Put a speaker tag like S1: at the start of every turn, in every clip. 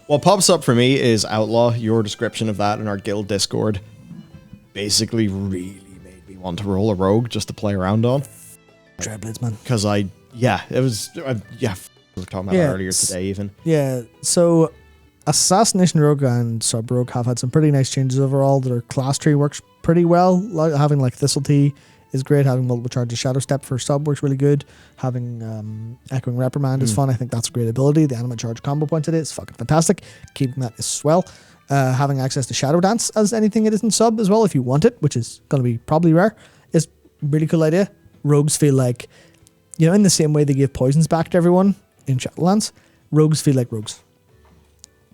S1: What pops up for me is Outlaw. Your description of that in our guild Discord basically really made me want to roll a rogue just to play around on.
S2: Dreadblades, man.
S1: Because we were talking about that earlier today even.
S2: Yeah, so Assassination Rogue and Sub Rogue have had some pretty nice changes overall. Their class tree works pretty well. Having like Thistle Tea is great. Having multiple charges Shadow Step for Sub works really good. Having Echoing Reprimand is fun. I think that's a great ability. The Animate Charge combo point today is fucking fantastic. Keeping that is swell. Having access to Shadow Dance as anything it is in Sub as well, if you want it, which is going to be probably rare, is a really cool idea. Rogues feel like, in the same way they give poisons back to everyone in Shadowlands, rogues feel like rogues,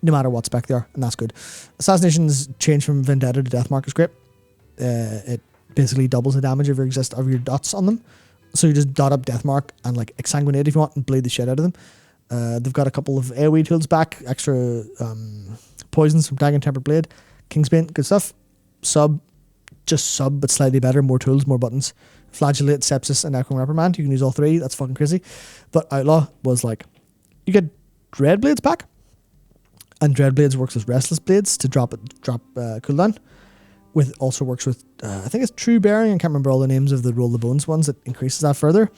S2: no matter what spec they are, and that's good. Assassination's change from Vendetta to Deathmark is great. It basically doubles the damage of your dots on them, so you just dot up Deathmark and like Exsanguinate if you want and bleed the shit out of them. They've got a couple of AoE tools back, extra poisons from Dagon Tempered Blade, Kingsbane, good stuff. Sub, but slightly better, more tools, more buttons. Flagellate, Sepsis, and Echoing Reprimand. You can use all three. That's fucking crazy. But Outlaw was like, you get Dreadblades back, and Dreadblades works as Restless Blades to drop cooldown. Also works with, I think it's True Bearing. I can't remember all the names of the Roll the Bones ones that increases that further.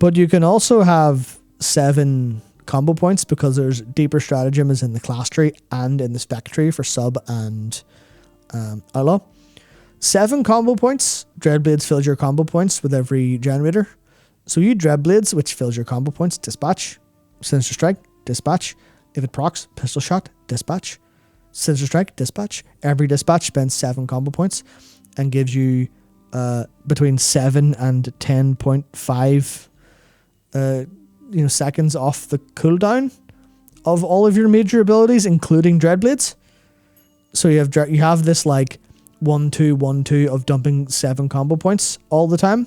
S2: But you can also have 7 combo points because there's Deeper Stratagem is in the class tree and in the spec tree for Sub and Outlaw. 7 combo points. Dreadblades fills your combo points with every generator. So you Dreadblades, which fills your combo points, dispatch. Sinister Strike, dispatch. If it procs, Pistol Shot, dispatch. Sinister Strike, dispatch. Every dispatch spends 7 combo points and gives you between 7 and 10.5 seconds off the cooldown of all of your major abilities, including Dreadblades. So you have this like 1-2-1-2 of dumping 7 combo points all the time.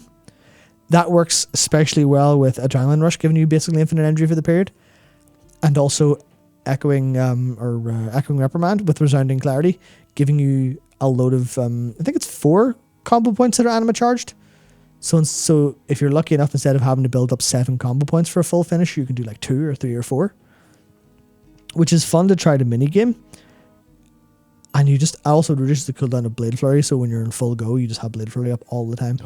S2: That works especially well with Adrenaline Rush, giving you basically infinite energy for the period, and also Echoing Reprimand with Resounding Clarity, giving you a load of I think it's 4 combo points that are anima charged. So if you're lucky enough, instead of having to build up 7 combo points for a full finish, you can do like 2 or 3 or 4, which is fun to try to minigame. And I also reduce the cooldown of Blade Flurry, so when you're in full go, you just have Blade Flurry up all the time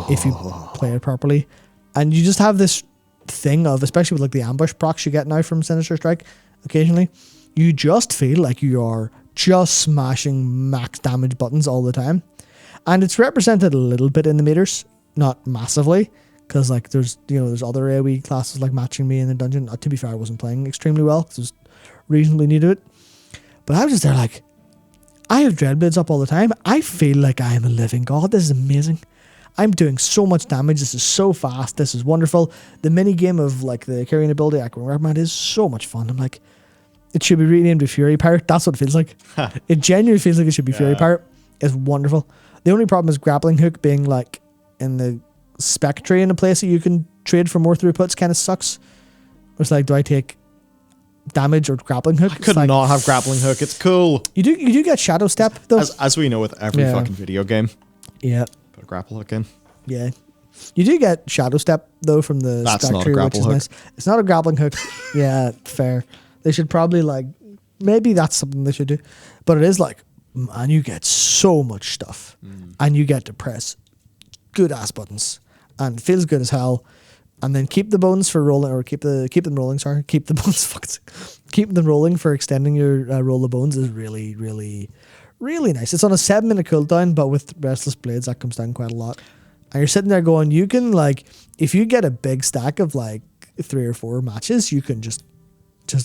S2: if you play it properly. And you just have this thing of, especially with like the ambush procs you get now from Sinister Strike occasionally, you just feel like you are just smashing max damage buttons all the time. And it's represented a little bit in the meters, not massively, because like there's other AoE classes like Matching Me in the dungeon. To be fair, I wasn't playing extremely well because it was reasonably new to it. But I was just there like, I have Dreadblades up all the time. I feel like I am a living god. This is amazing. I'm doing so much damage. This is so fast. This is wonderful. The mini game of like the carrying ability, Echoing Reprimand, is so much fun. I'm like, it should be renamed to Fury Pirate. That's what it feels like. It genuinely feels like it should be Fury Pirate. It's wonderful. The only problem is Grappling Hook being like in the spec tree in a place that you can trade for more throughputs kind of sucks. It's like, do I take damage or Grappling Hook?
S1: I could not have Grappling Hook. It's cool.
S2: You do get Shadow Step though.
S1: As we know with every fucking video game.
S2: Yeah.
S1: Put a Grapple Hook in.
S2: Yeah. You do get Shadow Step though from the
S1: That's
S2: spec
S1: not
S2: tree,
S1: a
S2: which is
S1: Grapple Hook.
S2: nice. It's not a Grappling Hook. Yeah, fair. They should probably like, maybe that's something they should do. But it is like, man, you get so much stuff and you get to press good ass buttons and it feels good as hell. And then keep the bones for rolling, or keep them rolling. Sorry, keep the bones. Keep them rolling for extending your roll of bones is really, really, really nice. It's on a 7-minute cooldown, but with Restless Blades that comes down quite a lot. And you're sitting there going, you can like, if you get a big stack of like 3 or 4 matches, you can just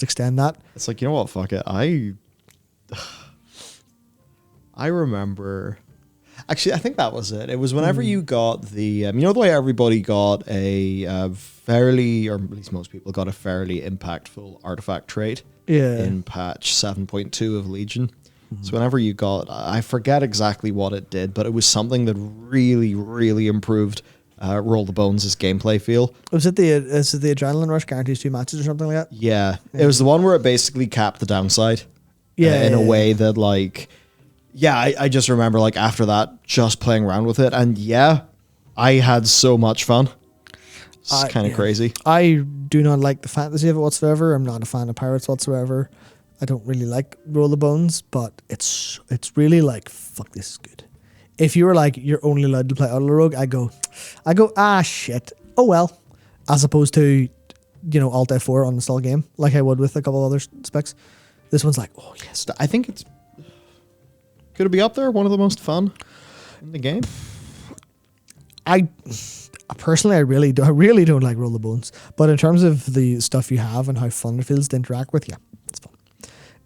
S2: extend that.
S1: It's like, you know what? Fuck it. I remember. Actually, I think that was it. It was whenever you got the, the way everybody got a fairly, or at least most people got a fairly impactful artifact trait in patch 7.2 of Legion. So whenever you got, I forget exactly what it did, but it was something that really, really improved Roll the Bones' gameplay feel.
S2: Was it the Adrenaline Rush guarantees 2 matches or something like that?
S1: Yeah. It was the one where it basically capped the downside in a way that like... Yeah, I just remember like after that just playing around with it, and I had so much fun. It's kind of crazy.
S2: I do not like the fantasy of it whatsoever. I'm not a fan of pirates whatsoever. I don't really like Roll the Bones, but it's really like, fuck, this is good. If you were like, you're only allowed to play Outlaw Rogue, I go, ah, shit. Oh, well. As opposed to, Alt F4 on the stall game, like I would with a couple other specs. This one's like, oh, yes.
S1: I think it's... Could it be up there? One of the most fun in the game?
S2: Personally, I really don't like Roll the Bones. But in terms of the stuff you have and how fun it feels to interact with, yeah, it's fun.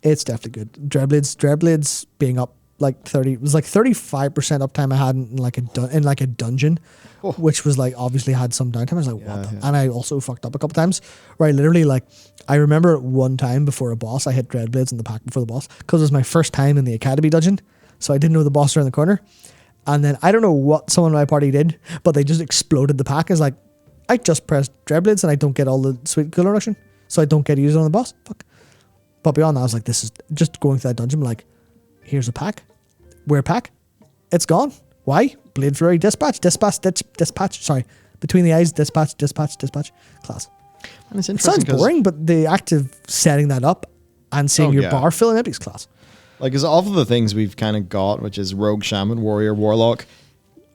S2: It's definitely good. Dreadblades being up like 30, it was like 35% uptime I had in like a dungeon, which was like obviously had some downtime. I was like, what the? And I also fucked up a couple times where I literally like, I remember one time before a boss, I hit Dreadblades in the pack before the boss because it was my first time in the Academy dungeon. So I didn't know the boss around the corner. And then I don't know what someone in my party did, but they just exploded the pack. It's like, I just pressed Dreadblades and I don't get all the sweet cooldown reduction. So I don't get used on the boss. Fuck. But beyond that, I was like, this is just going through that dungeon. I'm like, here's a pack. Where pack? It's gone. Why? Blade Fury, dispatch. Sorry. Between the eyes, dispatch. Class.
S1: And it's
S2: It sounds boring, but the act of setting that up and seeing your bar filling up is class.
S1: Like, as all of the things we've kind of got, which is Rogue, Shaman, Warrior, Warlock,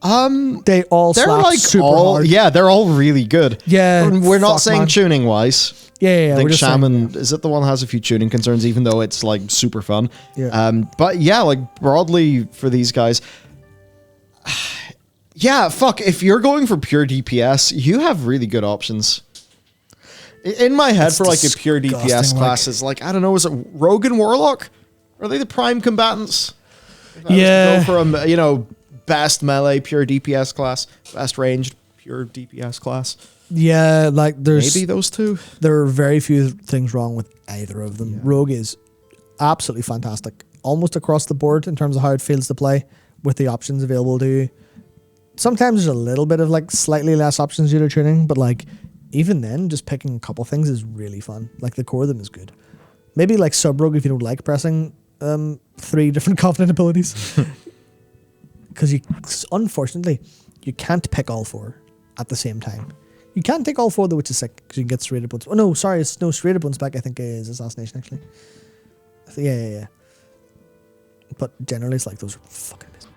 S2: they all
S1: they're
S2: slap
S1: like
S2: super
S1: all
S2: hard.
S1: yeah, they're all really good.
S2: Yeah,
S1: we're not
S2: fuck,
S1: saying
S2: man.
S1: tuning wise.
S2: Yeah.
S1: I think
S2: we're just
S1: Shaman
S2: saying,
S1: is it the one that has a few tuning concerns, even though it's like super fun.
S2: Yeah.
S1: But yeah, like broadly for these guys, yeah, fuck. If you're going for pure DPS, you have really good options. In my head,
S2: It's
S1: for like a pure DPS
S2: disgusting,
S1: class, is like, I don't know, is it Rogue and Warlock? Are they the prime combatants? If I was to
S2: Yeah.
S1: go for best melee pure DPS class, best ranged pure DPS class.
S2: Yeah, like there's
S1: Maybe those two.
S2: there are very few things wrong with either of them.
S1: Yeah.
S2: Rogue is absolutely fantastic, almost across the board in terms of how it feels to play with the options available to you. Sometimes there's a little bit of like slightly less options due to tuning, but like even then, just picking a couple things is really fun. Like the core of them is good. Maybe like sub rogue if you don't like pressing 3 different covenant abilities, because unfortunately you can't pick all 4 at the same time. You can't take all 4 though, which is sick because you can get serrated bones. Oh no, sorry, it's no serrated bones back. I think is assassination actually. Yeah. But generally, it's like those are fucking amazing.